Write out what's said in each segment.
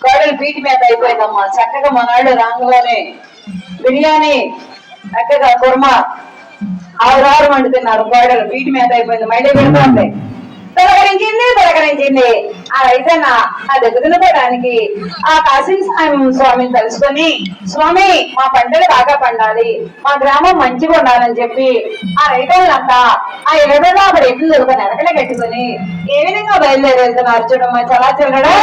కోడలు పీటి మీద అయిపోయిందమ్మా. చక్కగా మనాళ్ళు రాంగలోనే బిర్యానీ, చక్కగా కుర్మా, ఆరు వండుతున్నారు. కోడలు పీటి మీద అయిపోయింది. మళ్ళీ పెడుతుంది. తొలకరించింది ఆ రైతన్న ఆ దగ్గరపోవడానికి ఆ కాశీ స్వామిని తెలుసుకొని, స్వామి మా పంటలు బాగా పండాలి, మా గ్రామం మంచిగా ఉండాలని చెప్పి ఆ రైతులంతా ఆ 20 ఎట్లు దొరక నెలకల కట్టుకొని ఏ విధంగా బయలుదేరి వెళ్తున్నారు చూడమ్మా. చాలా చూడడా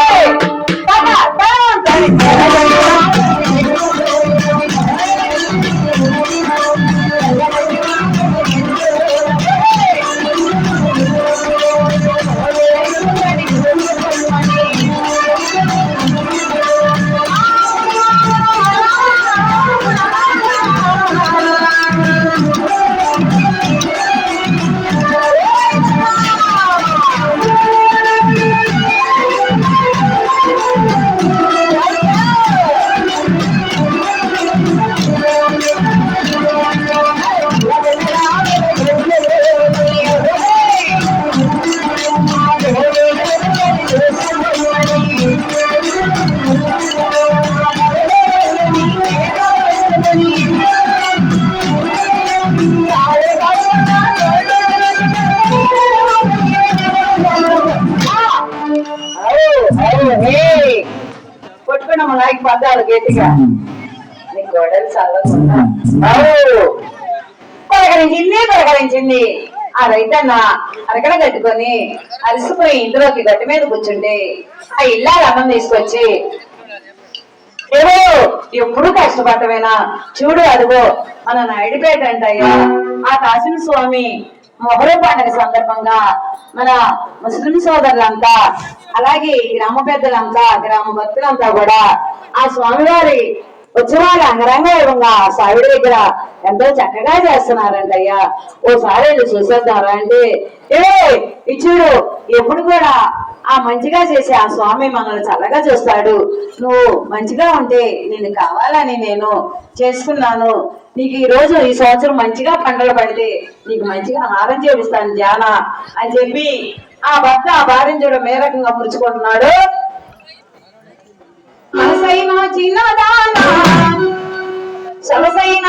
కొట్టుకున్నాము నాయకు పద్దాలు గట్టిగా. నీ గొడవలు చల్లకుండా పలకరించింది ఆ రైతన్న అరకడ కట్టుకొని అలసిపోయి ఇందులోకి గట్టి మీద కూర్చుంటే ఆ ఇల్లాలు అన్నం తీసుకొచ్చి, ఏవో ఎప్పుడు కష్టపడమేనా చూడు, అదిగో మన నాయుడుపేట అంటయ్యా ఆ కాశీ స్వామి మొహరం పండుగ సందర్భంగా మన ముస్లిం సోదరులంతా అలాగే గ్రామ పెద్దలంతా గ్రామ భక్తులంతా కూడా ఆ స్వామివారి ఉత్సవాలు అంగరంగ వైభవంగా సావిడి దగ్గర ఎంతో చక్కగా చేస్తున్నారంటయ్యా, ఓసారి చూసేద్దారా అంటే, ఇచ్చుడు ఎప్పుడు కూడా ఆ మంచిగా చేసే ఆ స్వామి మనల్ని చల్లగా చూస్తాడు, నువ్వు మంచిగా ఉంటే నేను కావాలని నేను చేసుకున్నాను, నీకు ఈ సంవత్సరం మంచిగా పంటలు పడితే నీకు మంచిగా హారం చేపిస్తాను జానా అని చెప్పి ఆ భర్త ఆ భార్యను చూడ ఏ రకంగా మురుచుకుంటున్నాడు. సొగసైన